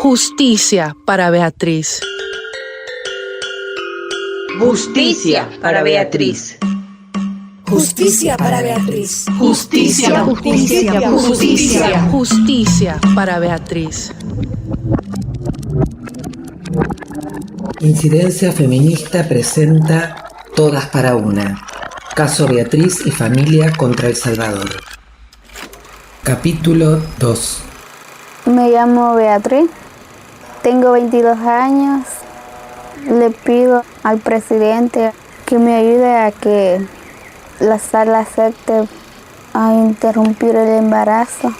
Justicia para Beatriz. Justicia para Beatriz. Justicia para Beatriz. Justicia, justicia, justicia, justicia para Beatriz. Incidencia Feminista presenta Todas para Una. Caso Beatriz y familia contra El Salvador. Capítulo 2. Me llamo Beatriz, tengo 22 años. Le pido al presidente que me ayude a que la sala acepte a interrumpir el embarazo.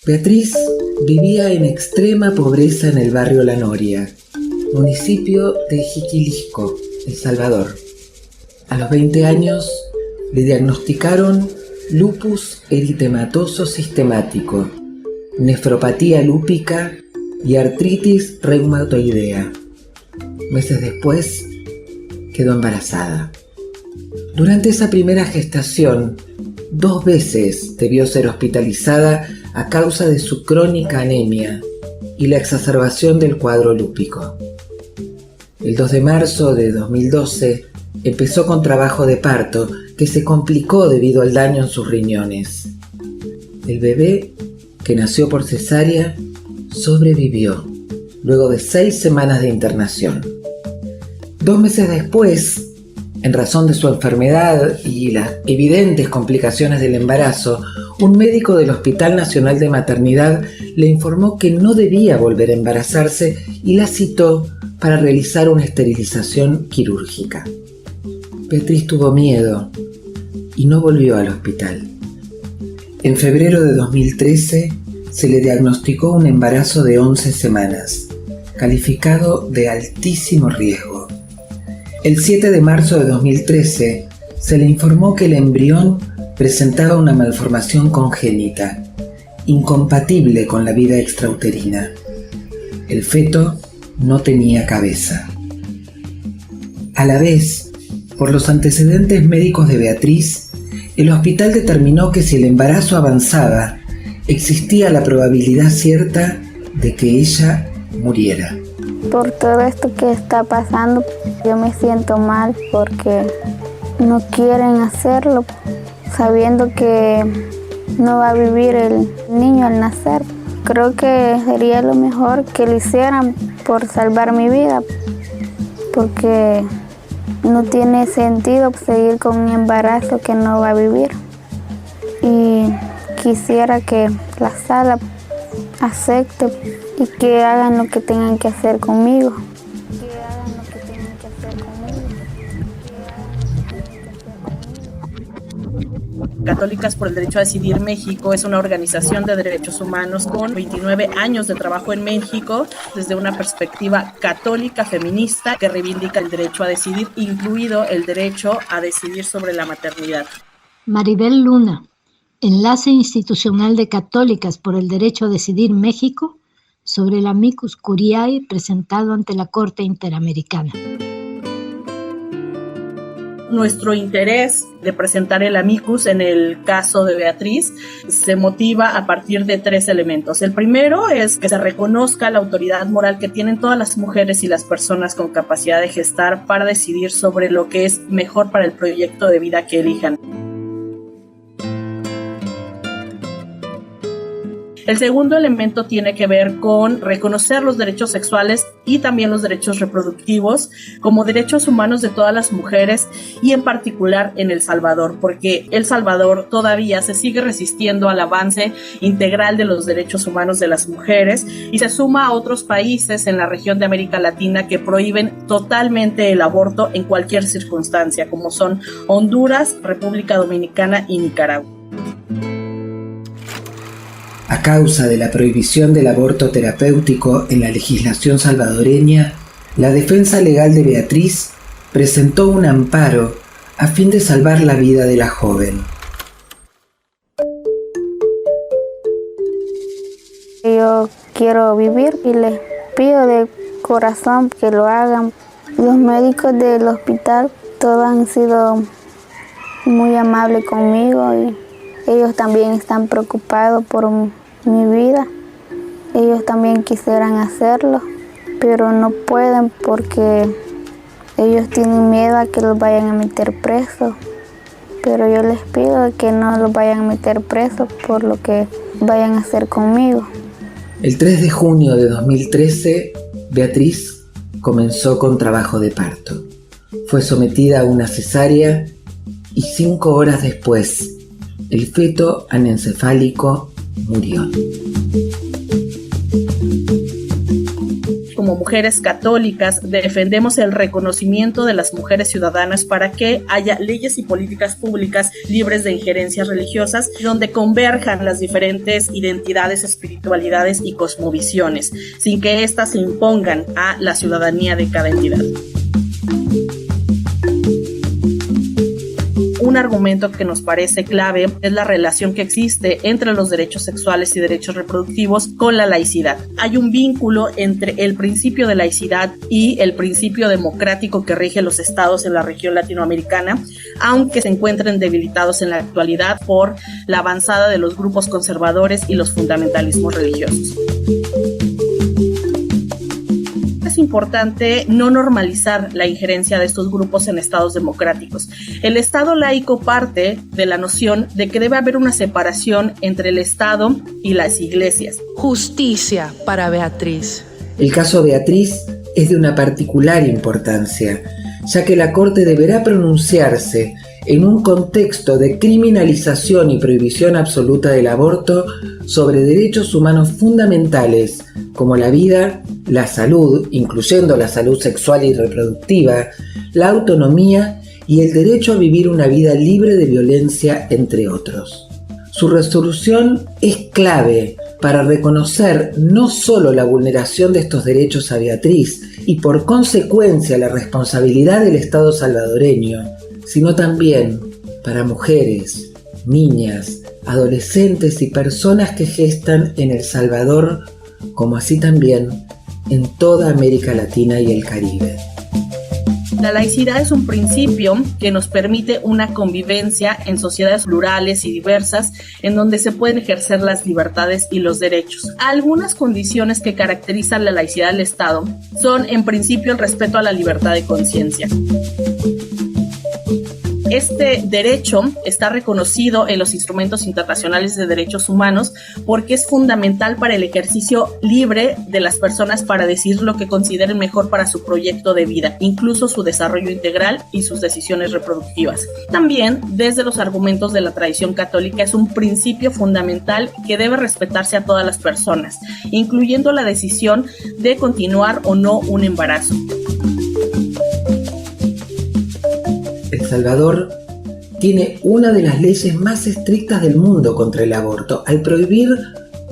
Beatriz vivía en extrema pobreza en el barrio La Noria, municipio de Jiquilisco, El Salvador. A los 20 años le diagnosticaron lupus eritematoso sistemático, nefropatía lúpica y artritis reumatoidea. Meses después quedó embarazada. Durante esa primera gestación, 2 veces debió ser hospitalizada a causa de su crónica anemia y la exacerbación del cuadro lúpico. El 2 de marzo de 2012 empezó con trabajo de parto que se complicó debido al daño en sus riñones. El bebé, que nació por cesárea, sobrevivió luego de 6 semanas de internación. 2 meses después, en razón de su enfermedad y las evidentes complicaciones del embarazo, un médico del Hospital Nacional de Maternidad le informó que no debía volver a embarazarse y la citó para realizar una esterilización quirúrgica. Beatriz tuvo miedo y no volvió al hospital. En febrero de 2013 se le diagnosticó un embarazo de 11 semanas, calificado de altísimo riesgo. El 7 de marzo de 2013 se le informó que el embrión presentaba una malformación congénita, incompatible con la vida extrauterina. El feto no tenía cabeza. A la vez, por los antecedentes médicos de Beatriz, el hospital determinó que si el embarazo avanzaba, existía la probabilidad cierta de que ella muriera. Por todo esto que está pasando, yo me siento mal porque no quieren hacerlo, sabiendo que no va a vivir el niño al nacer. Creo que sería lo mejor que lo hicieran por salvar mi vida, porque no tiene sentido seguir con un embarazo que no va a vivir. Y quisiera que la sala acepte y que hagan lo que tengan que hacer conmigo. Católicas por el Derecho a Decidir México es una organización de derechos humanos con 29 años de trabajo en México desde una perspectiva católica feminista que reivindica el derecho a decidir, incluido el derecho a decidir sobre la maternidad. Maribel Luna, enlace institucional de Católicas por el Derecho a Decidir México sobre el amicus curiae presentado ante la Corte Interamericana. Nuestro interés de presentar el amicus en el caso de Beatriz se motiva a partir de 3 elementos. El primero es que se reconozca la autoridad moral que tienen todas las mujeres y las personas con capacidad de gestar para decidir sobre lo que es mejor para el proyecto de vida que elijan. El segundo elemento tiene que ver con reconocer los derechos sexuales y también los derechos reproductivos como derechos humanos de todas las mujeres y en particular en El Salvador, porque El Salvador todavía se sigue resistiendo al avance integral de los derechos humanos de las mujeres y se suma a otros países en la región de América Latina que prohíben totalmente el aborto en cualquier circunstancia, como son Honduras, República Dominicana y Nicaragua. A causa de la prohibición del aborto terapéutico en la legislación salvadoreña, la defensa legal de Beatriz presentó un amparo a fin de salvar la vida de la joven. Yo quiero vivir y les pido de corazón que lo hagan. Los médicos del hospital todos han sido muy amables conmigo y Ellos también están preocupados por mi vida. Ellos también quisieran hacerlo, pero no pueden porque ellos tienen miedo a que los vayan a meter presos. Pero yo les pido que no los vayan a meter presos por lo que vayan a hacer conmigo. El 3 de junio de 2013, Beatriz comenzó con trabajo de parto. Fue sometida a una cesárea y 5 horas después, el feto anencefálico murió. Como mujeres católicas, defendemos el reconocimiento de las mujeres ciudadanas para que haya leyes y políticas públicas libres de injerencias religiosas, donde converjan las diferentes identidades, espiritualidades y cosmovisiones, sin que éstas se impongan a la ciudadanía de cada entidad. Un argumento que nos parece clave es la relación que existe entre los derechos sexuales y derechos reproductivos con la laicidad. Hay un vínculo entre el principio de laicidad y el principio democrático que rige los estados en la región latinoamericana, aunque se encuentren debilitados en la actualidad por la avanzada de los grupos conservadores y los fundamentalismos religiosos. Es importante no normalizar la injerencia de estos grupos en estados democráticos. El Estado laico parte de la noción de que debe haber una separación entre el Estado y las iglesias. Justicia para Beatriz. El caso Beatriz es de una particular importancia, ya que la Corte deberá pronunciarse en un contexto de criminalización y prohibición absoluta del aborto sobre derechos humanos fundamentales como la vida, la salud, incluyendo la salud sexual y reproductiva, la autonomía y el derecho a vivir una vida libre de violencia, entre otros. Su resolución es clave para reconocer no solo la vulneración de estos derechos a Beatriz y por consecuencia la responsabilidad del Estado salvadoreño, sino también para mujeres, niñas, adolescentes y personas que gestan en El Salvador, como así también en toda América Latina y el Caribe. La laicidad es un principio que nos permite una convivencia en sociedades plurales y diversas en donde se pueden ejercer las libertades y los derechos. Algunas condiciones que caracterizan la laicidad del Estado son, en principio, el respeto a la libertad de conciencia. Este derecho está reconocido en los instrumentos internacionales de derechos humanos porque es fundamental para el ejercicio libre de las personas para decir lo que consideren mejor para su proyecto de vida, incluso su desarrollo integral y sus decisiones reproductivas. También, desde los argumentos de la tradición católica, es un principio fundamental que debe respetarse a todas las personas, incluyendo la decisión de continuar o no un embarazo. El Salvador tiene una de las leyes más estrictas del mundo contra el aborto, al prohibir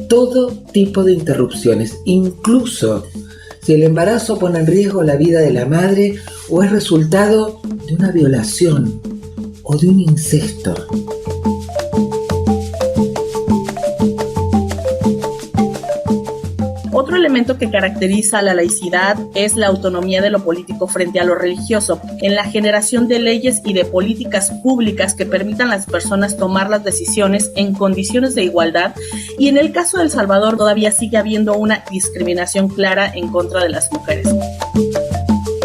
todo tipo de interrupciones, incluso si el embarazo pone en riesgo la vida de la madre o es resultado de una violación o de un incesto. Otro elemento que caracteriza a la laicidad es la autonomía de lo político frente a lo religioso, en la generación de leyes y de políticas públicas que permitan a las personas tomar las decisiones en condiciones de igualdad, y en el caso de El Salvador todavía sigue habiendo una discriminación clara en contra de las mujeres.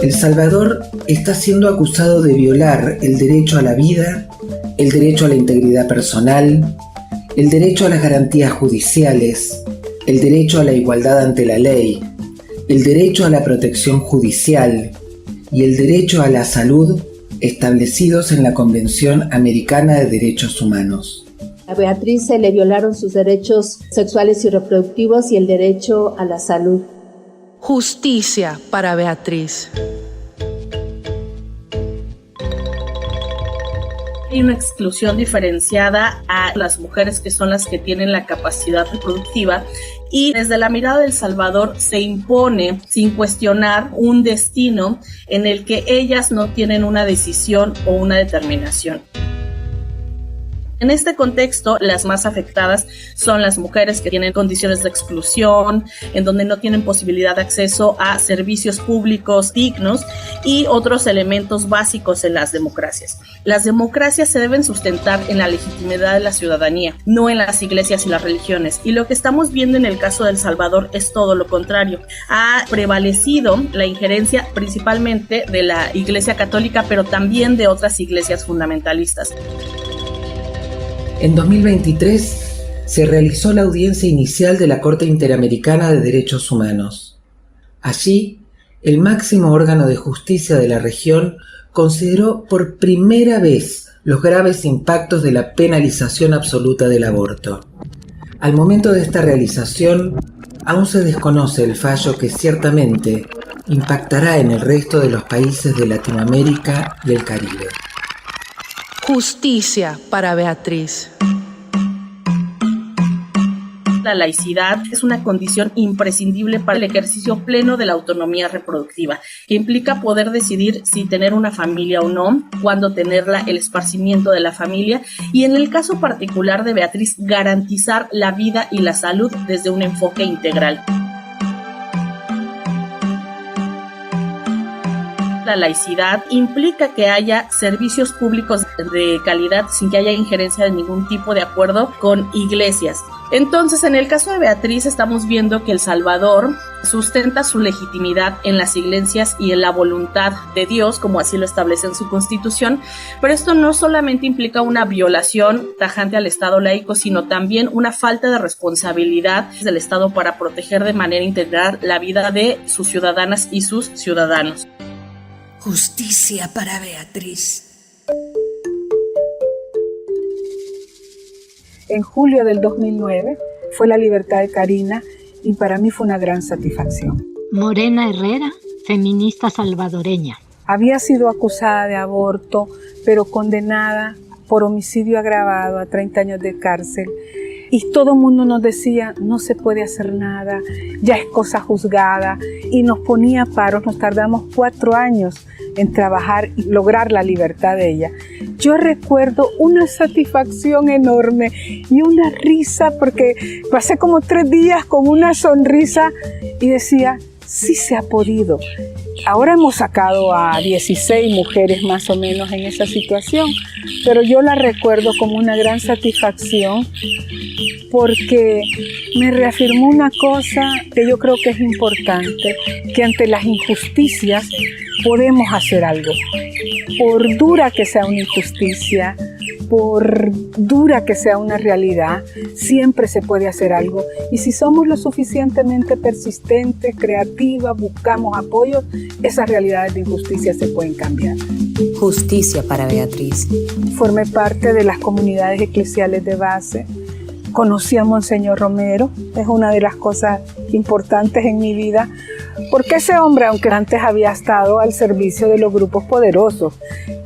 El Salvador está siendo acusado de violar el derecho a la vida, el derecho a la integridad personal, el derecho a las garantías judiciales, el derecho a la igualdad ante la ley, el derecho a la protección judicial y el derecho a la salud establecidos en la Convención Americana de Derechos Humanos. A Beatriz se le violaron sus derechos sexuales y reproductivos y el derecho a la salud. Justicia para Beatriz. Hay una exclusión diferenciada a las mujeres que son las que tienen la capacidad reproductiva, y desde la mirada de El Salvador se impone sin cuestionar un destino en el que ellas no tienen una decisión o una determinación. En este contexto, las más afectadas son las mujeres que tienen condiciones de exclusión, en donde no tienen posibilidad de acceso a servicios públicos dignos y otros elementos básicos en las democracias. Las democracias se deben sustentar en la legitimidad de la ciudadanía, no en las iglesias y las religiones. Y lo que estamos viendo en el caso de El Salvador es todo lo contrario. Ha prevalecido la injerencia principalmente de la Iglesia Católica, pero también de otras iglesias fundamentalistas. En 2023 se realizó la audiencia inicial de la Corte Interamericana de Derechos Humanos. Allí, el máximo órgano de justicia de la región consideró por primera vez los graves impactos de la penalización absoluta del aborto. Al momento de esta realización, aún se desconoce el fallo que ciertamente impactará en el resto de los países de Latinoamérica y el Caribe. Justicia para Beatriz. La laicidad es una condición imprescindible para el ejercicio pleno de la autonomía reproductiva, que implica poder decidir si tener una familia o no, cuándo tenerla, el esparcimiento de la familia y, en el caso particular de Beatriz, garantizar la vida y la salud desde un enfoque integral. La laicidad implica que haya servicios públicos de calidad sin que haya injerencia de ningún tipo de acuerdo con iglesias. Entonces, en el caso de Beatriz, estamos viendo que El Salvador sustenta su legitimidad en las iglesias y en la voluntad de Dios, como así lo establece en su constitución, pero esto no solamente implica una violación tajante al Estado laico, sino también una falta de responsabilidad del Estado para proteger de manera integral la vida de sus ciudadanas y sus ciudadanos. Justicia para Beatriz. En julio del 2009 fue la libertad de Karina y para mí fue una gran satisfacción. Morena Herrera, feminista salvadoreña. Había sido acusada de aborto, pero condenada por homicidio agravado a 30 años de cárcel. Y todo el mundo nos decía, no se puede hacer nada, ya es cosa juzgada. Y nos ponía paros, nos tardamos 4 años en trabajar y lograr la libertad de ella. Yo recuerdo una satisfacción enorme y una risa, porque pasé como 3 días con una sonrisa y decía, sí se ha podido. Ahora hemos sacado a 16 mujeres más o menos en esa situación, pero yo la recuerdo como una gran satisfacción porque me reafirmó una cosa que yo creo que es importante, que ante las injusticias podemos hacer algo. Por dura que sea una injusticia, por dura que sea una realidad, siempre se puede hacer algo. Y si somos lo suficientemente persistentes, creativas, buscamos apoyo, esas realidades de injusticia se pueden cambiar. Justicia para Beatriz. Formé parte de las comunidades eclesiales de base. Conocí a Monseñor Romero, es una de las cosas importantes en mi vida, porque ese hombre, aunque antes había estado al servicio de los grupos poderosos,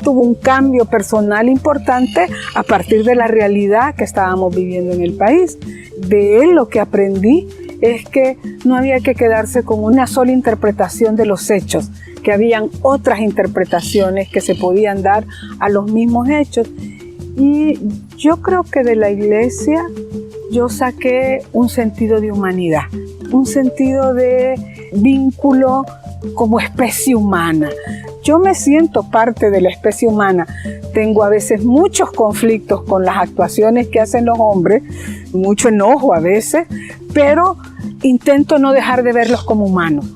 tuvo un cambio personal importante a partir de la realidad que estábamos viviendo en el país. De él lo que aprendí es que no había que quedarse con una sola interpretación de los hechos, que habían otras interpretaciones que se podían dar a los mismos hechos. Y yo creo que de la iglesia yo saqué un sentido de humanidad, un sentido de vínculo como especie humana. Yo me siento parte de la especie humana. Tengo a veces muchos conflictos con las actuaciones que hacen los hombres, mucho enojo a veces, pero intento no dejar de verlos como humanos.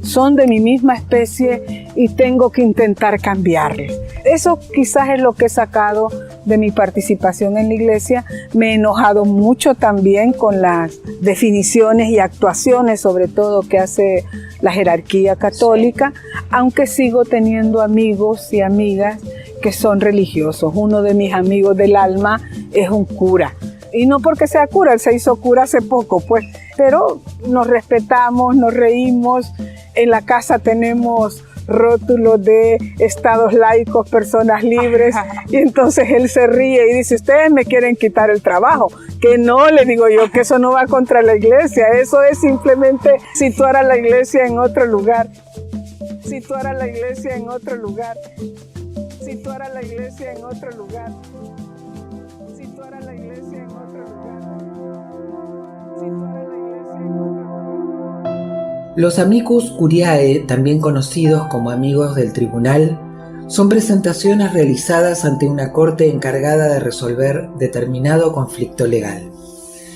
Son de mi misma especie y tengo que intentar cambiarles. Eso quizás es lo que he sacado de mi participación en la iglesia. Me he enojado mucho también con las definiciones y actuaciones, sobre todo que hace la jerarquía católica, aunque sigo teniendo amigos y amigas que son religiosos. Uno de mis amigos del alma es un cura. Y no porque sea cura, él se hizo cura hace poco, pues, pero nos respetamos, nos reímos. En la casa tenemos rótulos de estados laicos, personas libres, y entonces él se ríe y dice, ustedes me quieren quitar el trabajo. Que no, le digo yo, que eso no va contra la iglesia, eso es simplemente situar a la iglesia en otro lugar. Situar a la iglesia en otro lugar. Situar a la iglesia en otro lugar. Situar a Los amicus curiae, también conocidos como amigos del tribunal, son presentaciones realizadas ante una corte encargada de resolver determinado conflicto legal.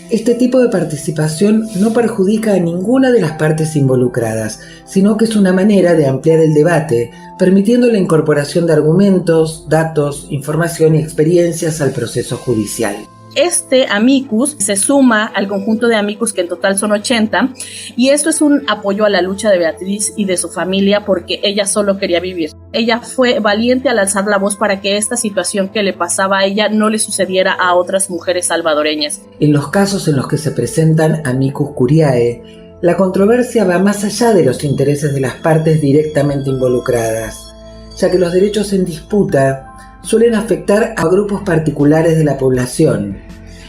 Este tipo de participación no perjudica a ninguna de las partes involucradas, sino que es una manera de ampliar el debate, permitiendo la incorporación de argumentos, datos, información y experiencias al proceso judicial. Este amicus se suma al conjunto de amicus, que en total son 80, y esto es un apoyo a la lucha de Beatriz y de su familia, porque ella solo quería vivir. Ella fue valiente al alzar la voz para que esta situación que le pasaba a ella no le sucediera a otras mujeres salvadoreñas. En los casos en los que se presentan amicus curiae, la controversia va más allá de los intereses de las partes directamente involucradas, ya que los derechos en disputa suelen afectar a grupos particulares de la población,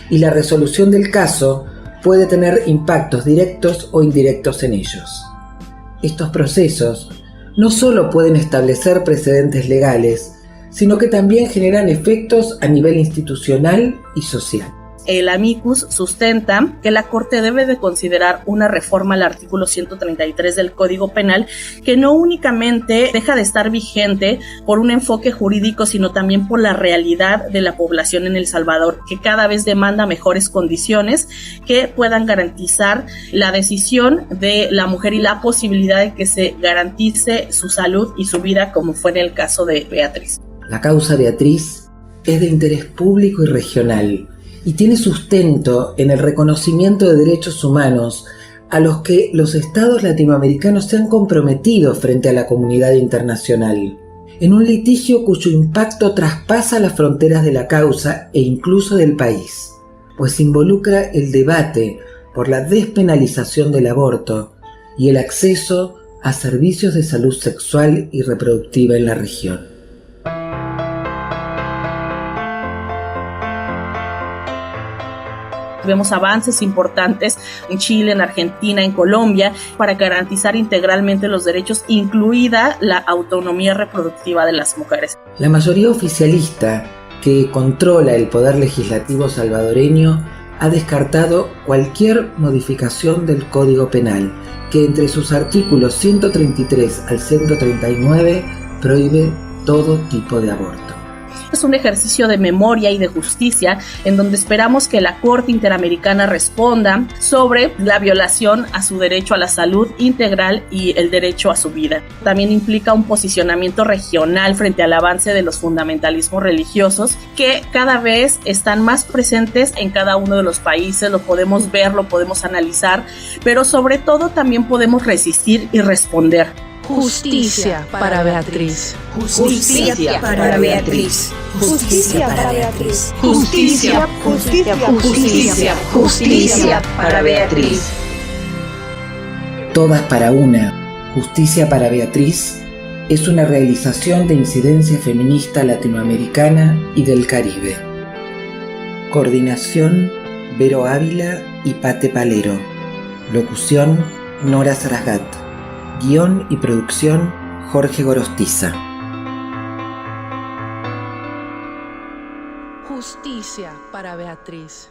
y la resolución del caso puede tener impactos directos o indirectos en ellos. Estos procesos no solo pueden establecer precedentes legales, sino que también generan efectos a nivel institucional y social. El amicus sustenta que la Corte debe de considerar una reforma al artículo 133 del Código Penal, que no únicamente deja de estar vigente por un enfoque jurídico, sino también por la realidad de la población en El Salvador, que cada vez demanda mejores condiciones que puedan garantizar la decisión de la mujer y la posibilidad de que se garantice su salud y su vida, como fue en el caso de Beatriz. La causa Beatriz es de interés público y regional, y tiene sustento en el reconocimiento de derechos humanos a los que los estados latinoamericanos se han comprometido frente a la comunidad internacional, en un litigio cuyo impacto traspasa las fronteras de la causa e incluso del país, pues involucra el debate por la despenalización del aborto y el acceso a servicios de salud sexual y reproductiva en la región. Vemos avances importantes en Chile, en Argentina, en Colombia, para garantizar integralmente los derechos, incluida la autonomía reproductiva de las mujeres. La mayoría oficialista, que controla el poder legislativo salvadoreño, ha descartado cualquier modificación del Código Penal, que entre sus artículos 133 al 139 prohíbe todo tipo de aborto. Es un ejercicio de memoria y de justicia en donde esperamos que la Corte Interamericana responda sobre la violación a su derecho a la salud integral y el derecho a su vida. También implica un posicionamiento regional frente al avance de los fundamentalismos religiosos que cada vez están más presentes en cada uno de los países. Lo podemos ver, lo podemos analizar, pero sobre todo también podemos resistir y responder. Justicia para Beatriz. Justicia para Beatriz. Justicia para Beatriz. Justicia, justicia, justicia, justicia para Beatriz. Todas para una. Justicia para Beatriz es una realización de incidencia feminista latinoamericana y del Caribe. Coordinación: Vero Ávila y Pate Palero. Locución: Nora Saragat. Guión y producción: Jorge Gorostiza. Justicia para Beatriz.